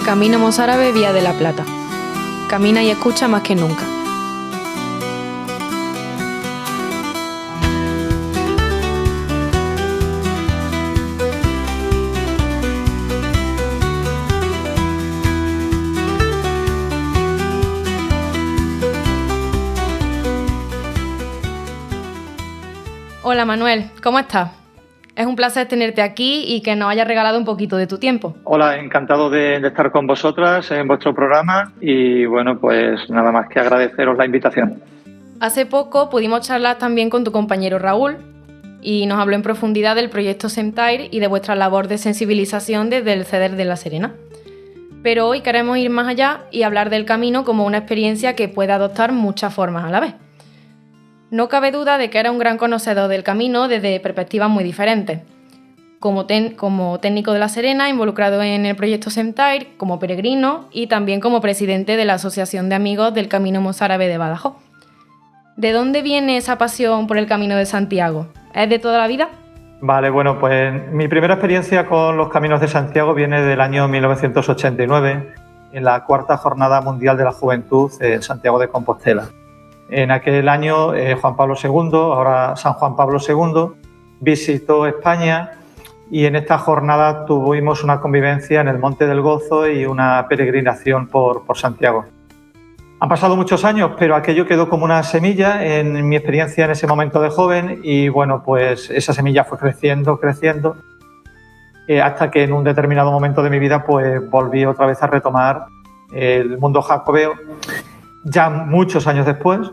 Camino Mozárabe Vía de la Plata. Camina y escucha más que nunca. Hola Manuel, ¿cómo estás? Es un placer tenerte aquí y que nos hayas regalado un poquito de tu tiempo. Hola, encantado de estar con vosotras en vuestro programa y bueno, pues nada más que agradeceros la invitación. Hace poco pudimos charlar también con tu compañero Raúl y nos habló en profundidad del proyecto Sentair y de vuestra labor de sensibilización desde el CEDER de La Serena. Pero hoy queremos ir más allá y hablar del camino como una experiencia que puede adoptar muchas formas a la vez. No cabe duda de que era un gran conocedor del camino desde perspectivas muy diferentes. Como técnico de La Serena, involucrado en el proyecto Sentair, como peregrino y también como presidente de la Asociación de Amigos del Camino Mozárabe de Badajoz. ¿De dónde viene esa pasión por el Camino de Santiago? ¿Es de toda la vida? Vale, bueno, pues mi primera experiencia con los Caminos de Santiago viene del año 1989, en la cuarta Jornada Mundial de la Juventud en Santiago de Compostela. En aquel año, Juan Pablo II, ahora San Juan Pablo II, visitó España y en esta jornada tuvimos una convivencia en el Monte del Gozo y una peregrinación por Santiago. Han pasado muchos años, pero aquello quedó como una semilla en mi experiencia en ese momento de joven y bueno, pues esa semilla fue creciendo, hasta que en un determinado momento de mi vida pues volví otra vez a retomar el mundo jacobeo. Ya muchos años después,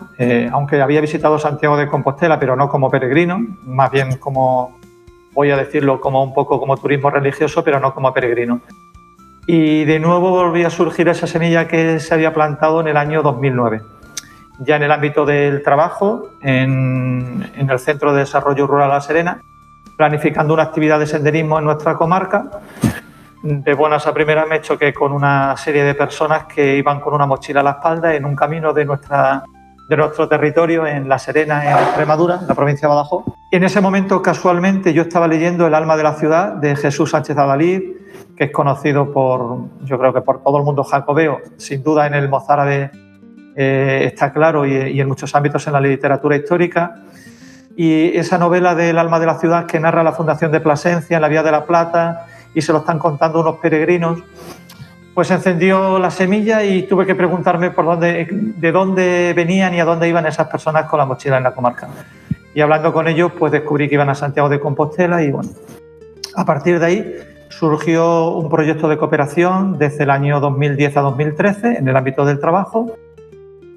aunque había visitado Santiago de Compostela, pero no como peregrino, más bien como, voy a decirlo, como un poco como turismo religioso, pero no como peregrino. Y de nuevo volví a surgir esa semilla que se había plantado en el año 2009. Ya en el ámbito del trabajo, en el Centro de Desarrollo Rural La Serena, planificando una actividad de senderismo en nuestra comarca. De buenas a primeras me choqué con una serie de personas que iban con una mochila a la espalda en un camino de nuestro territorio en La Serena, en Extremadura, en la provincia de Badajoz. Y en ese momento, casualmente, yo estaba leyendo El alma de la ciudad, de Jesús Sánchez Adalid, que es conocido yo creo que por todo el mundo jacobeo, sin duda en el mozárabe está claro y en muchos ámbitos en la literatura histórica. Y esa novela del alma de la ciudad que narra la fundación de Plasencia en la Vía de la Plata, y se lo están contando unos peregrinos, pues encendió la semilla y tuve que preguntarme de dónde venían y a dónde iban esas personas con la mochila en la comarca. Y hablando con ellos, pues descubrí que iban a Santiago de Compostela y bueno, a partir de ahí surgió un proyecto de cooperación desde el año 2010 a 2013 en el ámbito del trabajo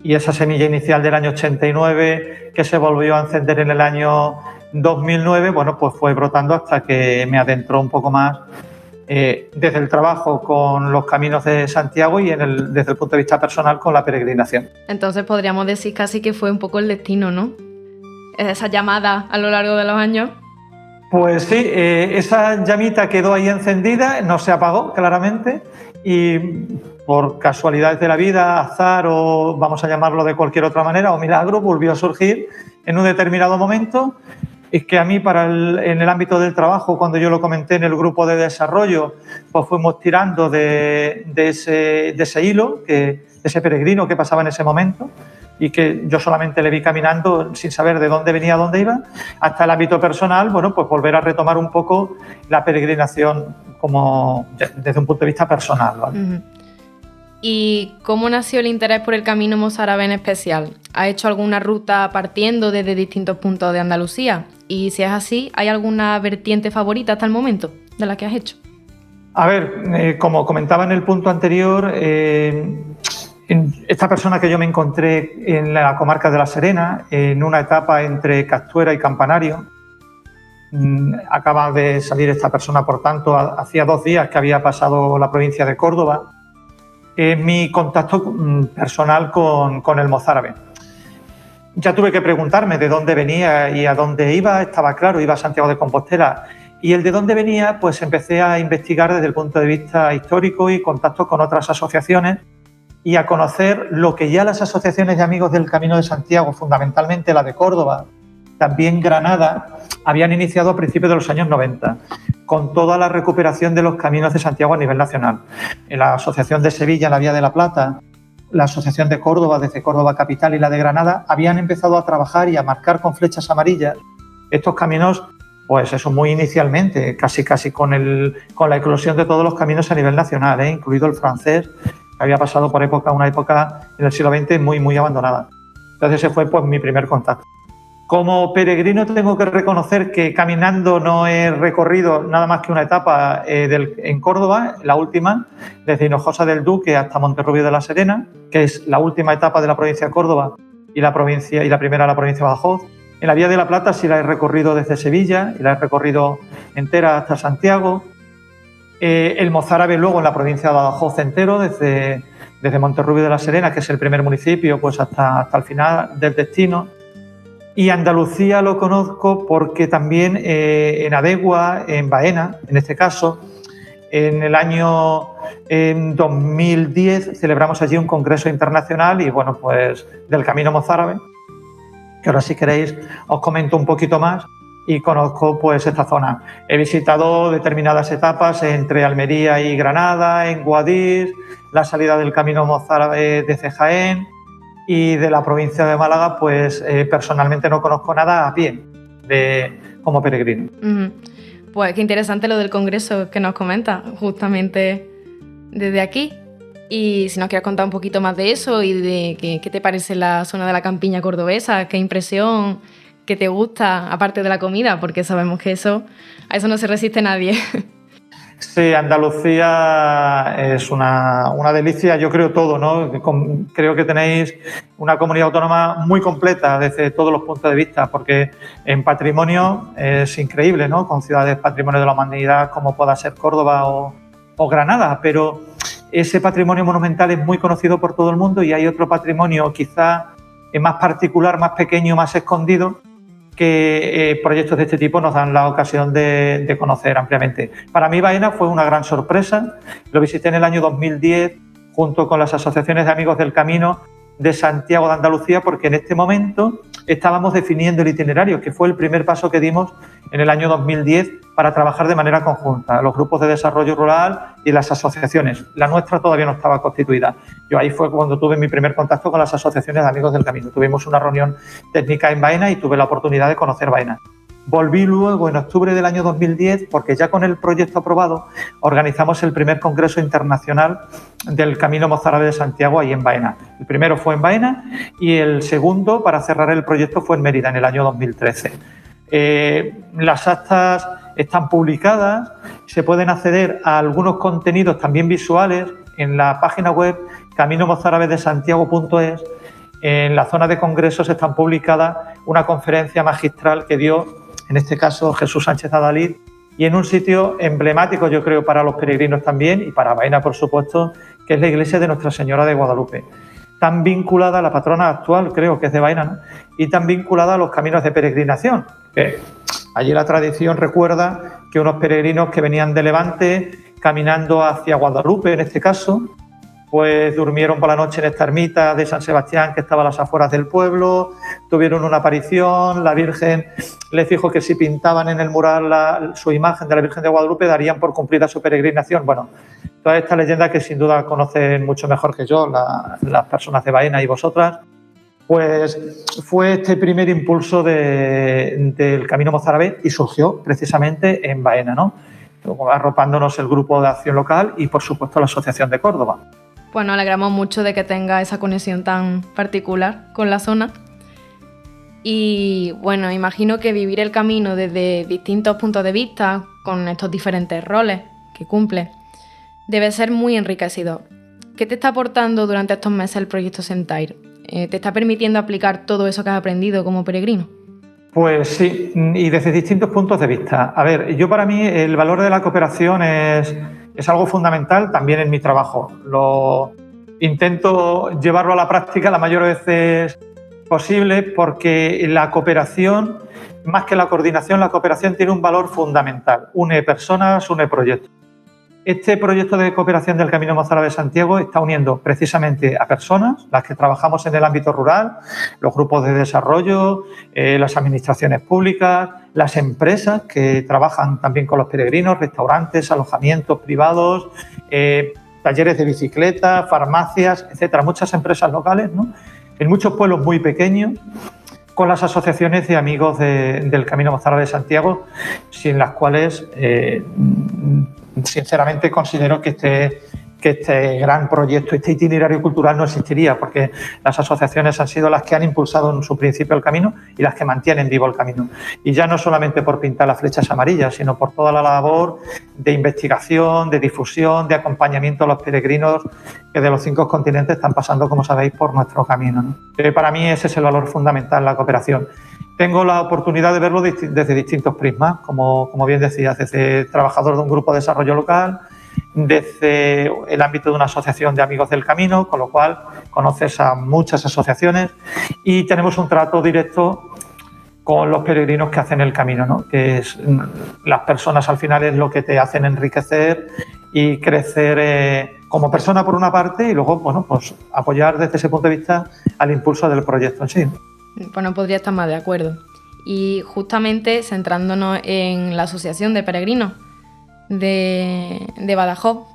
y esa semilla inicial del año 89 que se volvió a encender en el año 2009, bueno, pues fue brotando hasta que me adentró un poco más desde el trabajo con los Caminos de Santiago y desde el punto de vista personal con la peregrinación. Entonces podríamos decir casi que fue un poco el destino, ¿no? Esa llamada a lo largo de los años. Pues sí, esa llamita quedó ahí encendida, no se apagó claramente y por casualidades de la vida, azar o vamos a llamarlo de cualquier otra manera o milagro, volvió a surgir en un determinado momento. Es que a mí en el ámbito del trabajo, cuando yo lo comenté en el grupo de desarrollo, pues fuimos tirando de ese hilo, de ese peregrino que pasaba en ese momento y que yo solamente le vi caminando sin saber de dónde venía, a dónde iba, hasta el ámbito personal, bueno, pues volver a retomar un poco la peregrinación como desde un punto de vista personal, ¿vale? Uh-huh. ¿Y cómo nació el interés por el Camino Mozárabe en especial? ¿Has hecho alguna ruta partiendo desde distintos puntos de Andalucía? Y si es así, ¿hay alguna vertiente favorita hasta el momento de la que has hecho? A ver, como comentaba en el punto anterior, esta persona que yo me encontré en la comarca de La Serena, en una etapa entre Castuera y Campanario, acaba de salir esta persona, por tanto, hacía 2 días que había pasado la provincia de Córdoba, mi contacto personal con el mozárabe. Ya tuve que preguntarme de dónde venía y a dónde iba, estaba claro, iba a Santiago de Compostela. Y el de dónde venía, pues empecé a investigar desde el punto de vista histórico y contacto con otras asociaciones y a conocer lo que ya las asociaciones de amigos del Camino de Santiago, fundamentalmente la de Córdoba, también Granada, habían iniciado a principios de los años 90. con toda la recuperación de los caminos de Santiago a nivel nacional. En la Asociación de Sevilla, la Vía de la Plata, la Asociación de Córdoba, desde Córdoba Capital, y la de Granada, habían empezado a trabajar y a marcar con flechas amarillas estos caminos, pues eso, muy inicialmente, casi con la eclosión de todos los caminos a nivel nacional, incluido el francés, que había pasado por una época en el siglo XX muy abandonada. Entonces ese fue pues mi primer contacto. Como peregrino tengo que reconocer que caminando no he recorrido nada más que una etapa en Córdoba, la última, desde Hinojosa del Duque hasta Monterrubio de la Serena, que es la última etapa de la provincia de Córdoba y la primera de la provincia de Badajoz. En la Vía de la Plata sí la he recorrido desde Sevilla y la he recorrido entera hasta Santiago. El mozárabe luego en la provincia de Badajoz entero, desde Monterrubio de la Serena, que es el primer municipio, pues hasta el final del destino. Y Andalucía lo conozco porque también en Adegua, en Baena, en este caso, en el año 2010 celebramos allí un congreso internacional y bueno, pues del Camino Mozárabe, que ahora si queréis os comento un poquito más y conozco pues esta zona. He visitado determinadas etapas entre Almería y Granada, en Guadix, la salida del Camino Mozárabe desde Jaén, y de la provincia de Málaga, pues personalmente no conozco nada a pie como peregrino. Pues qué interesante lo del congreso que nos comenta, justamente desde aquí. Y si nos quieres contar un poquito más de eso y de qué te parece la zona de la campiña cordobesa, qué impresión, qué te gusta, aparte de la comida, porque sabemos que a eso no se resiste nadie. Sí, Andalucía es una delicia, yo creo todo, ¿no? Creo que tenéis una comunidad autónoma muy completa desde todos los puntos de vista, porque en patrimonio es increíble, ¿no? Con ciudades patrimonio de la humanidad como pueda ser Córdoba o Granada, pero ese patrimonio monumental es muy conocido por todo el mundo y hay otro patrimonio quizá más particular, más pequeño, más escondido, que proyectos de este tipo nos dan la ocasión de conocer ampliamente. Para mí Baena fue una gran sorpresa, lo visité en el año 2010 junto con las asociaciones de amigos del Camino de Santiago de Andalucía, porque en este momento estábamos definiendo el itinerario, que fue el primer paso que dimos en el año 2010 para trabajar de manera conjunta, los grupos de desarrollo rural y las asociaciones. La nuestra todavía no estaba constituida. Yo ahí fue cuando tuve mi primer contacto con las asociaciones de amigos del Camino. Tuvimos una reunión técnica en Baena y tuve la oportunidad de conocer Baena. Volví luego en octubre del año 2010 porque ya con el proyecto aprobado organizamos el primer congreso internacional del Camino Mozárabe de Santiago ahí en Baena. El primero fue en Baena y el segundo, para cerrar el proyecto, fue en Mérida en el año 2013. Las actas están publicadas, se pueden acceder a algunos contenidos también visuales en la página web caminomozarabedesantiago.es. En la zona de congresos están publicadas una conferencia magistral que dio, en este caso, Jesús Sánchez Adalid, y en un sitio emblemático, yo creo, para los peregrinos también, y para Baena, por supuesto, que es la iglesia de Nuestra Señora de Guadalupe. Tan vinculada a la patrona actual, creo que es de Baena, ¿no? Y tan vinculada a los caminos de peregrinación, que allí la tradición recuerda que unos peregrinos que venían de Levante, caminando hacia Guadalupe, en este caso, pues durmieron por la noche en esta ermita de San Sebastián que estaba a las afueras del pueblo, tuvieron una aparición, la Virgen les dijo que si pintaban en el mural su imagen de la Virgen de Guadalupe darían por cumplida su peregrinación. Bueno, toda esta leyenda que sin duda conocen mucho mejor que yo las personas de Baena y vosotras, pues fue este primer impulso del Camino Mozárabe y surgió precisamente en Baena, ¿no? Arropándonos el grupo de acción local y por supuesto la Asociación de Córdoba. Pues nos alegramos mucho de que tenga esa conexión tan particular con la zona. Y bueno, imagino que vivir el camino desde distintos puntos de vista, con estos diferentes roles que cumple, debe ser muy enriquecedor. ¿Qué te está aportando durante estos meses el proyecto Sentair? ¿Te está permitiendo aplicar todo eso que has aprendido como peregrino? Pues sí, y desde distintos puntos de vista. A ver, para mí el valor de la cooperación es algo fundamental también en mi trabajo. Lo intento llevarlo a la práctica la mayor veces posible porque la cooperación, más que la coordinación, la cooperación tiene un valor fundamental. Une personas, une proyectos. Este proyecto de cooperación del Camino Mozárabe de Santiago está uniendo precisamente a personas, las que trabajamos en el ámbito rural, los grupos de desarrollo, las administraciones públicas, las empresas que trabajan también con los peregrinos, restaurantes, alojamientos privados, talleres de bicicleta, farmacias, etcétera. Muchas empresas locales, ¿no? En muchos pueblos muy pequeños, con las asociaciones de amigos del Camino Mozárabe de Santiago, sin las cuales, sinceramente, considero que este gran proyecto, este itinerario cultural no existiría, porque las asociaciones han sido las que han impulsado en su principio el camino y las que mantienen vivo el camino. Y ya no solamente por pintar las flechas amarillas, sino por toda la labor de investigación, de difusión, de acompañamiento a los peregrinos que de los 5 continentes están pasando, como sabéis, por nuestro camino, ¿no? Para mí ese es el valor fundamental, la cooperación. Tengo la oportunidad de verlo desde distintos prismas, como bien decías, desde trabajador de un grupo de desarrollo local, desde el ámbito de una asociación de amigos del camino, con lo cual conoces a muchas asociaciones y tenemos un trato directo con los peregrinos que hacen el camino, ¿no? Que es, las personas al final es lo que te hacen enriquecer y crecer como persona por una parte y luego, bueno, pues apoyar desde ese punto de vista al impulso del proyecto en sí. Pues no podría estar más de acuerdo. Y justamente centrándonos en la Asociación de Peregrinos de Badajoz,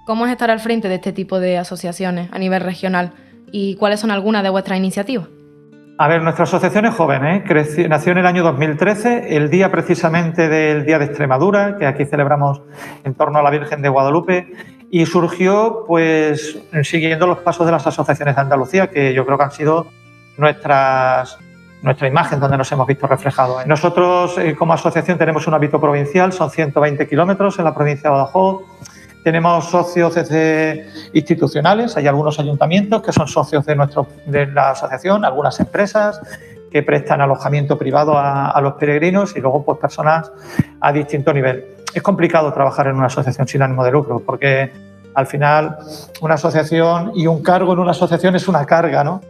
¿cómo es estar al frente de este tipo de asociaciones a nivel regional y cuáles son algunas de vuestras iniciativas? A ver, nuestra asociación es joven, nació en el año 2013, el día precisamente del Día de Extremadura, que aquí celebramos en torno a la Virgen de Guadalupe, y surgió pues siguiendo los pasos de las asociaciones de Andalucía, que yo creo que han sido nuestra imagen donde nos hemos visto reflejados. Nosotros como asociación tenemos un ámbito provincial, son 120 kilómetros en la provincia de Badajoz. Tenemos socios desde institucionales, hay algunos ayuntamientos que son socios de la asociación, algunas empresas que prestan alojamiento privado a los peregrinos y luego pues personas a distinto nivel. Es complicado trabajar en una asociación sin ánimo de lucro porque al final una asociación y un cargo en una asociación es una carga, ¿no?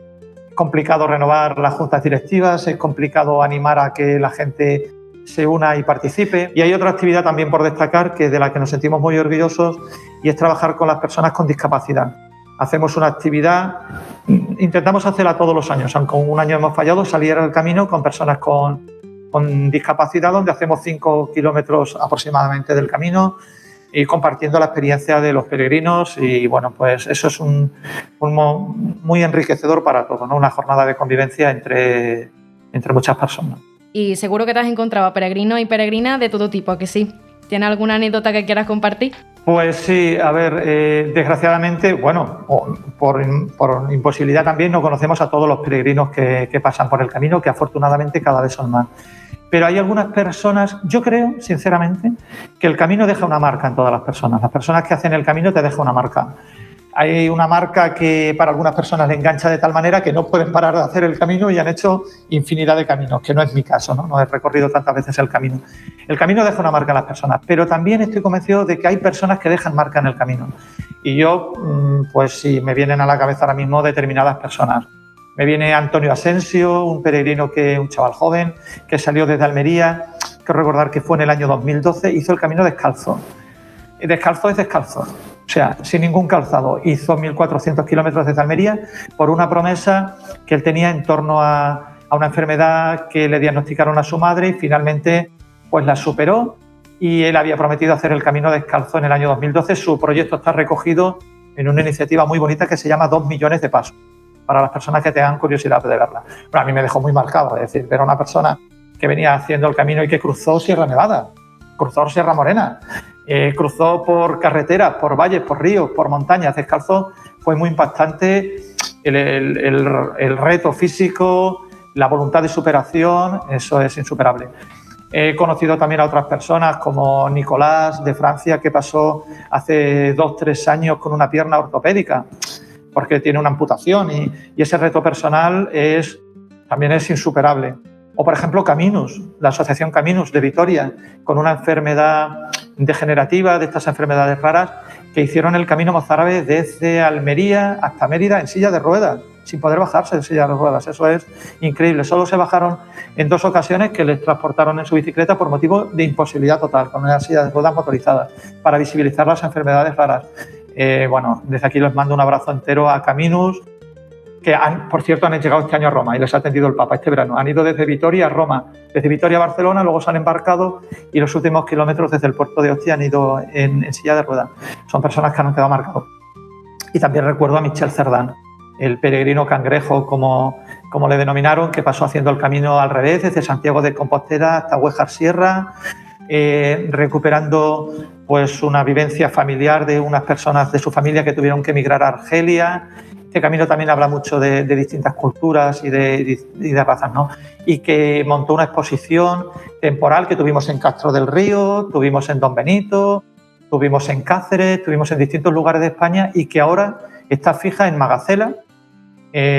Es complicado renovar las juntas directivas, es complicado animar a que la gente se una y participe. Y hay otra actividad también por destacar que de la que nos sentimos muy orgullosos y es trabajar con las personas con discapacidad. Hacemos una actividad, intentamos hacerla todos los años, aunque un año hemos fallado, salir al camino con personas con discapacidad, donde hacemos 5 kilómetros aproximadamente del camino y compartiendo la experiencia de los peregrinos y bueno, pues eso es muy enriquecedor para todos, ¿no? Una jornada de convivencia entre muchas personas. Y seguro que te has encontrado a peregrinos y peregrinas de todo tipo, ¿a que sí? ¿Tienes alguna anécdota que quieras compartir? Pues sí, a ver, desgraciadamente, bueno, por imposibilidad también no conocemos a todos los peregrinos que pasan por el camino, que afortunadamente cada vez son más. Pero hay algunas personas, yo creo, sinceramente, que el camino deja una marca en todas las personas. Las personas que hacen el camino te dejan una marca. Hay una marca que para algunas personas le engancha de tal manera que no pueden parar de hacer el camino y han hecho infinidad de caminos, que no es mi caso, ¿no? No he recorrido tantas veces el camino. El camino deja una marca en las personas, pero también estoy convencido de que hay personas que dejan marca en el camino. Y yo, pues sí, me vienen a la cabeza ahora mismo determinadas personas. Me viene Antonio Asensio, un peregrino, un chaval joven, que salió desde Almería, que recordar que fue en el año 2012, hizo el camino descalzo. Descalzo es descalzo. O sea, sin ningún calzado. Hizo 1.400 kilómetros desde Almería por una promesa que él tenía en torno a una enfermedad que le diagnosticaron a su madre y finalmente pues la superó y él había prometido hacer el camino descalzo en el año 2012. Su proyecto está recogido en una iniciativa muy bonita que se llama 2 millones de pasos, para las personas que tengan curiosidad de verla. Bueno, a mí me dejó muy marcado, es decir, ver a una persona que venía haciendo el camino y que cruzó Sierra Nevada, cruzó Sierra Morena, cruzó por carreteras, por valles, por ríos, por montañas, descalzo. Fue muy impactante el reto físico, la voluntad de superación, eso es insuperable. He conocido también a otras personas como Nicolás de Francia, que pasó hace 2-3 años con una pierna ortopédica porque tiene una amputación y ese reto personal también es insuperable. O, por ejemplo, Caminus, la asociación Caminus de Vitoria, con una enfermedad degenerativa, de estas enfermedades raras, que hicieron el camino mozárabe desde Almería hasta Mérida en silla de ruedas. sin poder bajarse de silla de ruedas. Eso es increíble. Solo se bajaron en 2 ocasiones que les transportaron en su bicicleta por motivo de imposibilidad total, con una silla de ruedas motorizada, para visibilizar las enfermedades raras. Bueno, desde aquí les mando un abrazo entero a Caminus, que por cierto han llegado este año a Roma y les ha atendido el Papa este verano. Han ido desde Vitoria a Roma, desde Vitoria a Barcelona, luego se han embarcado y los últimos kilómetros desde el puerto de Ostia han ido en silla de ruedas. Son personas que han quedado marcados. Y también recuerdo a Michel Cerdán, el peregrino cangrejo, como le denominaron, que pasó haciendo el camino al revés, desde Santiago de Compostela hasta Huéjar Sierra, recuperando pues una vivencia familiar de unas personas de su familia que tuvieron que emigrar a Argelia. Este camino también habla mucho de distintas culturas y de razas, ¿no? Y que montó una exposición temporal que tuvimos en Castro del Río, tuvimos en Don Benito, tuvimos en Cáceres, tuvimos en distintos lugares de España y que ahora está fija en Magacela,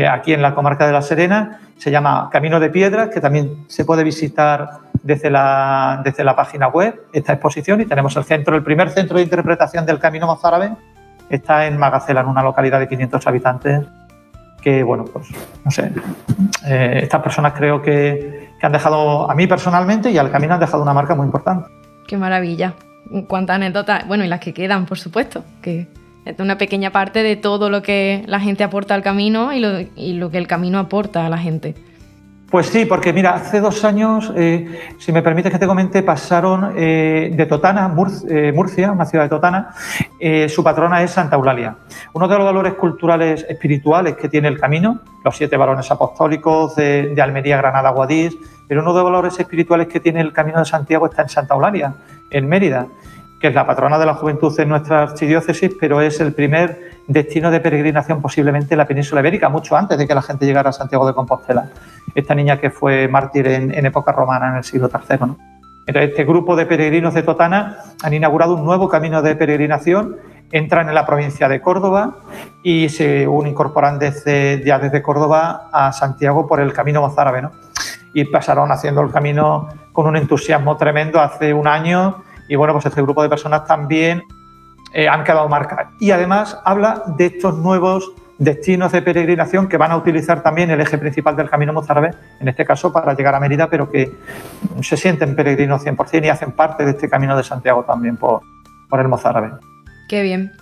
aquí en la comarca de La Serena. Se llama Camino de Piedras, que también se puede visitar desde la página web, esta exposición, y tenemos el primer centro de interpretación del Camino Mozárabe está en Magacela, en una localidad de 500 habitantes, que, bueno, pues, no sé, estas personas creo que han dejado, a mí personalmente y al camino han dejado una marca muy importante. ¡Qué maravilla! Cuántas anécdotas, bueno, y las que quedan, por supuesto, que es una pequeña parte de todo lo que la gente aporta al camino y lo que el camino aporta a la gente. Pues sí, porque mira, hace 2 años, si me permites que te comente, pasaron de Totana, Murcia, una ciudad de Totana, su patrona es Santa Eulalia. Uno de los valores culturales espirituales que tiene el camino, los 7 varones apostólicos de Almería, Granada, Guadix, pero uno de los valores espirituales que tiene el Camino de Santiago está en Santa Eulalia, en Mérida, que es la patrona de la juventud en nuestra archidiócesis, pero es el primer destino de peregrinación posiblemente en la península ibérica, mucho antes de que la gente llegara a Santiago de Compostela. Esta niña que fue mártir en época romana, en el siglo III, ¿no? Entonces, este grupo de peregrinos de Totana han inaugurado un nuevo camino de peregrinación, entran en la provincia de Córdoba y se incorporan desde Córdoba a Santiago por el camino mozárabe, ¿no? Y pasaron haciendo el camino con un entusiasmo tremendo hace 1 año. Y bueno, pues este grupo de personas también han quedado marcadas. Y además habla de estos nuevos destinos de peregrinación que van a utilizar también el eje principal del Camino Mozárabe, en este caso para llegar a Mérida, pero que se sienten peregrinos 100% y hacen parte de este Camino de Santiago también por el Mozárabe. Qué bien.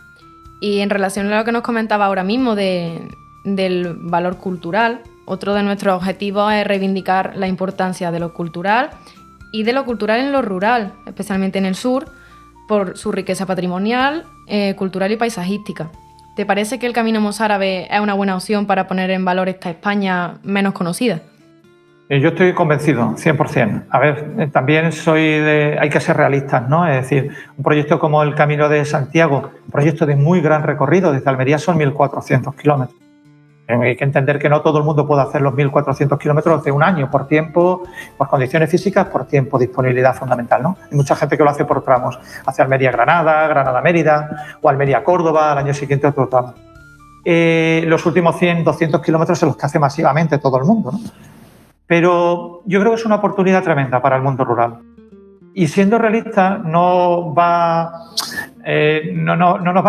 Y en relación a lo que nos comentaba ahora mismo del valor cultural, otro de nuestros objetivos es reivindicar la importancia de lo cultural y de lo cultural en lo rural, especialmente en el sur, por su riqueza patrimonial, cultural y paisajística. ¿Te parece que el Camino Mozárabe es una buena opción para poner en valor esta España menos conocida? Yo estoy convencido, 100%. A ver, también hay que ser realistas, ¿no? Es decir, un proyecto como el Camino de Santiago, un proyecto de muy gran recorrido, desde Almería son 1.400 kilómetros. Hay que entender que no todo el mundo puede hacer los 1.400 kilómetros de un año, por tiempo, por condiciones físicas, por tiempo, disponibilidad fundamental, ¿no? Hay mucha gente que lo hace por tramos, hacia Almería-Granada, Granada-Mérida o Almería-Córdoba, al año siguiente otro tramo. Los últimos 100, 200 kilómetros son los que hace masivamente todo el mundo, ¿no? Pero yo creo que es una oportunidad tremenda para el mundo rural. Y siendo realista, no nos va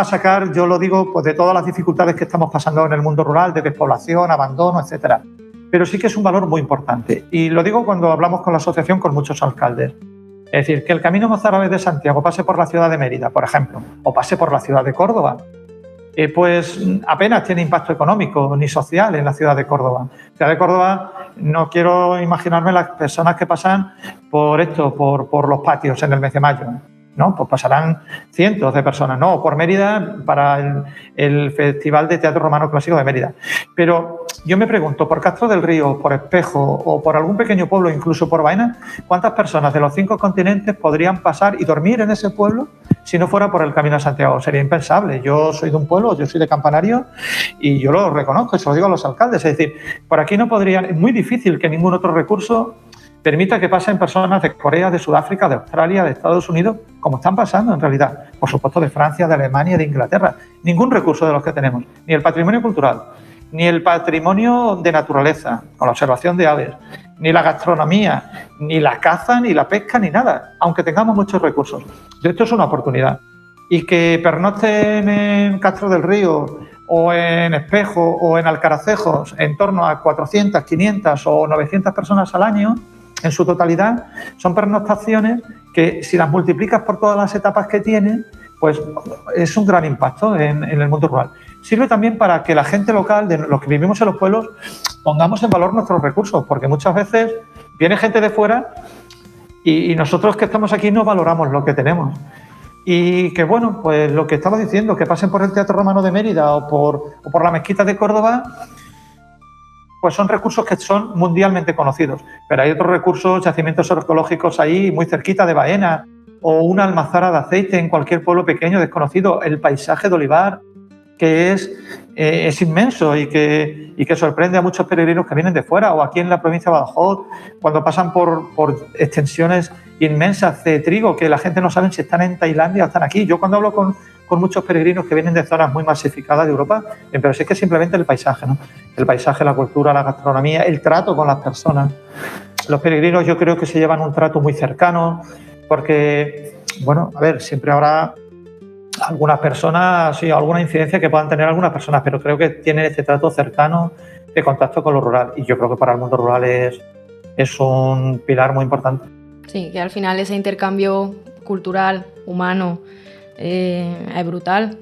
a sacar, yo lo digo, pues de todas las dificultades que estamos pasando en el mundo rural, de despoblación, abandono, etcétera. Pero sí que es un valor muy importante. Y lo digo cuando hablamos con la asociación, con muchos alcaldes. Es decir, que el Camino Mozárabe de Santiago pase por la ciudad de Mérida, por ejemplo, o pase por la ciudad de Córdoba, pues apenas tiene impacto económico ni social en la ciudad de Córdoba. La ciudad de Córdoba, no quiero imaginarme las personas que pasan por los patios en el mes de mayo, ¿no? Pues pasarán cientos de personas, ¿no? O por Mérida para el Festival de Teatro Romano Clásico de Mérida. Pero yo me pregunto, por Castro del Río, por Espejo o por algún pequeño pueblo, incluso por Baena, ¿cuántas personas de los 5 continentes podrían pasar y dormir en ese pueblo si no fuera por el Camino de Santiago? Sería impensable. Yo soy de un pueblo, yo soy de Campanario y yo lo reconozco y se lo digo a los alcaldes. Es decir, por aquí no podrían, es muy difícil que ningún otro recurso permita que pasen personas de Corea, de Sudáfrica, de Australia, de Estados Unidos, como están pasando en realidad. Por supuesto de Francia, de Alemania, de Inglaterra. Ningún recurso de los que tenemos, ni el patrimonio cultural, ni el patrimonio de naturaleza, con la observación de aves, ni la gastronomía, ni la caza, ni la pesca, ni nada, aunque tengamos muchos recursos. Esto es una oportunidad. Y que pernocten en Castro del Río o en Espejo o en Alcaracejos en torno a 400, 500 o 900 personas al año, en su totalidad, son pernoctaciones que si las multiplicas por todas las etapas que tienen, pues es un gran impacto en el mundo rural. Sirve también para que la gente local, de los que vivimos en los pueblos, pongamos en valor nuestros recursos, porque muchas veces viene gente de fuera y nosotros que estamos aquí no valoramos lo que tenemos. Y que bueno, pues lo que estaba diciendo, que pasen por el Teatro Romano de Mérida o por la Mezquita de Córdoba, pues son recursos que son mundialmente conocidos. Pero hay otros recursos, yacimientos arqueológicos ahí muy cerquita de Baena, o una almazara de aceite en cualquier pueblo pequeño desconocido, el paisaje de olivar, que es inmenso y que sorprende a muchos peregrinos que vienen de fuera, o aquí en la provincia de Badajoz, cuando pasan por extensiones inmensas de trigo que la gente no sabe si están en Tailandia o están aquí. Yo cuando hablo con muchos peregrinos que vienen de zonas muy masificadas de Europa, pero sí que simplemente el paisaje, ¿no? El paisaje, la cultura, la gastronomía, el trato con las personas. Los peregrinos yo creo que se llevan un trato muy cercano, porque, bueno, a ver, siempre habrá algunas personas, sí, alguna incidencia que puedan tener algunas personas, pero creo que tienen este trato cercano de contacto con lo rural, y yo creo que para el mundo rural es un pilar muy importante. Sí, que al final ese intercambio cultural, humano, es brutal,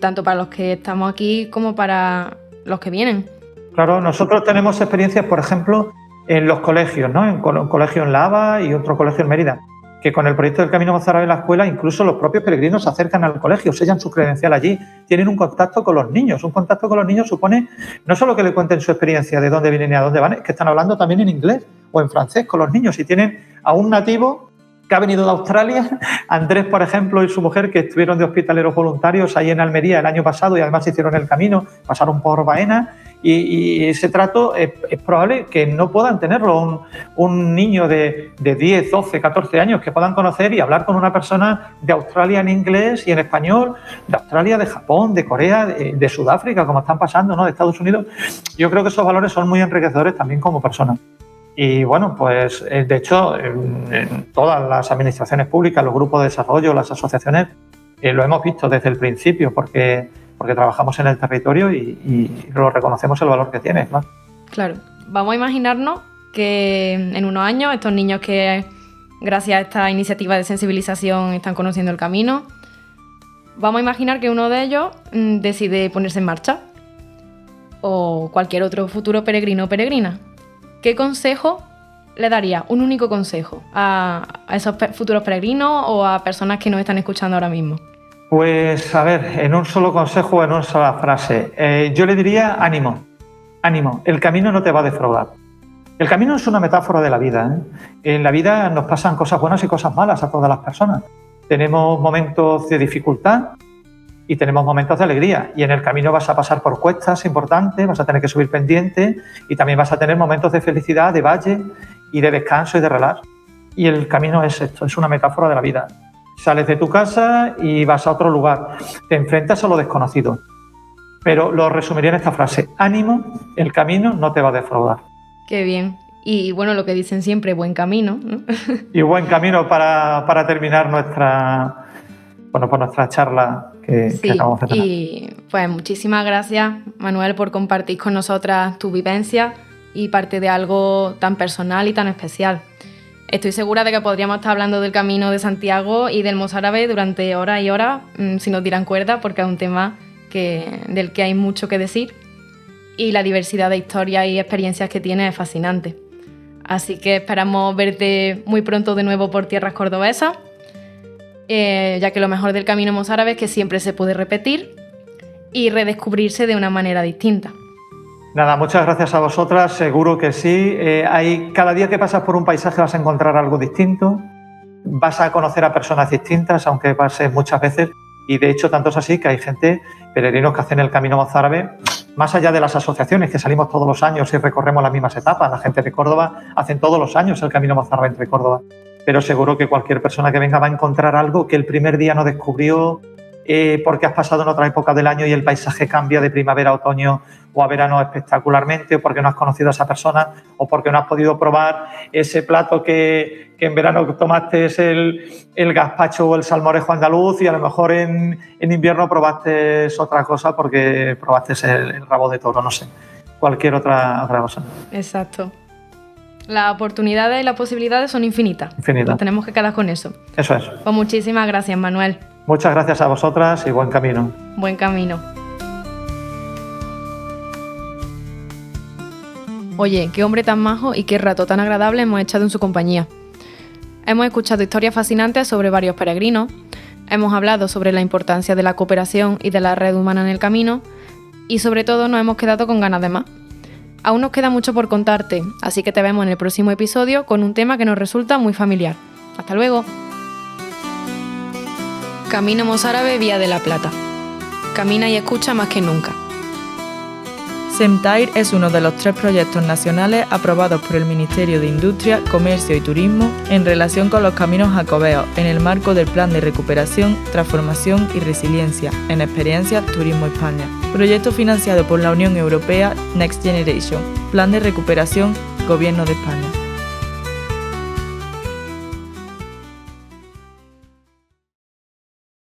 tanto para los que estamos aquí como para los que vienen. Claro, nosotros tenemos experiencias, por ejemplo, en los colegios, ¿no? En un colegio en Lava y otro colegio en Mérida, que con el proyecto del Camino Mozárabe en la escuela, incluso los propios peregrinos se acercan al colegio, sellan su credencial allí, tienen un contacto con los niños. Un contacto con los niños supone no solo que le cuenten su experiencia, de dónde vienen y a dónde van, es que están hablando también en inglés o en francés con los niños, y tienen a un nativo que ha venido de Australia, Andrés, por ejemplo, y su mujer, que estuvieron de hospitaleros voluntarios ahí en Almería el año pasado y además hicieron el camino, pasaron por Baena, y ese trato es probable que no puedan tenerlo un niño de 10, 12, 14 años, que puedan conocer y hablar con una persona de Australia en inglés y en español, de Australia, de Japón, de Corea, de Sudáfrica, como están pasando, ¿no? De Estados Unidos. Yo creo que esos valores son muy enriquecedores también como personas. Y bueno, pues de hecho, en todas las administraciones públicas, los grupos de desarrollo, las asociaciones, lo hemos visto desde el principio, porque trabajamos en el territorio y lo reconocemos el valor que tiene, ¿no? Claro. Vamos a imaginarnos que en unos años estos niños que gracias a esta iniciativa de sensibilización están conociendo el camino, vamos a imaginar que uno de ellos decide ponerse en marcha, o cualquier otro futuro peregrino o peregrina. ¿Qué consejo le daría, un único consejo, a esos futuros peregrinos o a personas que nos están escuchando ahora mismo? Pues a ver, en un solo consejo, en una sola frase, yo le diría ánimo, ánimo, el camino no te va a defraudar. El camino es una metáfora de la vida, ¿eh? En la vida nos pasan cosas buenas y cosas malas a todas las personas. Tenemos momentos de dificultad y tenemos momentos de alegría, y en el camino vas a pasar por cuestas importantes, vas a tener que subir pendientes, y también vas a tener momentos de felicidad, de valle y de descanso y de relax. Y el camino es esto, es una metáfora de la vida. Sales de tu casa y vas a otro lugar, te enfrentas a lo desconocido. Pero lo resumiría en esta frase: ánimo, el camino no te va a defraudar. Qué bien. Y bueno, lo que dicen siempre, buen camino, ¿no? Y buen camino para terminar nuestra charla que acabamos de tener. Y pues muchísimas gracias, Manuel, por compartir con nosotras tu vivencia y parte de algo tan personal y tan especial. Estoy segura de que podríamos estar hablando del Camino de Santiago y del Mozárabe durante horas y horas, si nos dieran cuerda, porque es un tema del que hay mucho que decir, y la diversidad de historias y experiencias que tiene es fascinante. Así que esperamos verte muy pronto de nuevo por tierras cordobesas, ya que lo mejor del Camino Mozárabe es que siempre se puede repetir y redescubrirse de una manera distinta. Nada, muchas gracias a vosotras, seguro que sí. Cada día que pasas por un paisaje vas a encontrar algo distinto, vas a conocer a personas distintas, aunque pases muchas veces, y de hecho tanto es así que hay gente, peregrinos que hacen el Camino Mozárabe, más allá de las asociaciones que salimos todos los años y recorremos las mismas etapas. La gente de Córdoba hacen todos los años el Camino Mozárabe entre Córdoba, pero seguro que cualquier persona que venga va a encontrar algo que el primer día no descubrió, porque has pasado en otra época del año y el paisaje cambia de primavera a otoño o a verano espectacularmente, o porque no has conocido a esa persona, o porque no has podido probar ese plato que en verano tomaste es el gazpacho o el salmorejo andaluz, y a lo mejor en invierno probaste otra cosa porque probaste el rabo de toro, no sé, cualquier otra cosa. Exacto. Las oportunidades y las posibilidades son infinitas. Nos tenemos que quedar con eso. Eso es. Pues muchísimas gracias, Manuel. Muchas gracias a vosotras y buen camino. Buen camino. Oye, qué hombre tan majo y qué rato tan agradable hemos echado en su compañía. Hemos escuchado historias fascinantes sobre varios peregrinos, hemos hablado sobre la importancia de la cooperación y de la red humana en el camino, y sobre todo nos hemos quedado con ganas de más. Aún nos queda mucho por contarte, así que te vemos en el próximo episodio con un tema que nos resulta muy familiar. ¡Hasta luego! Camino Mozárabe Vía de la Plata. Camina y escucha más que nunca. CEMTAIR es uno de los 3 proyectos nacionales aprobados por el Ministerio de Industria, Comercio y Turismo en relación con los caminos jacobeos en el marco del Plan de Recuperación, Transformación y Resiliencia en Experiencias Turismo España. Proyecto financiado por la Unión Europea Next Generation, Plan de Recuperación, Gobierno de España.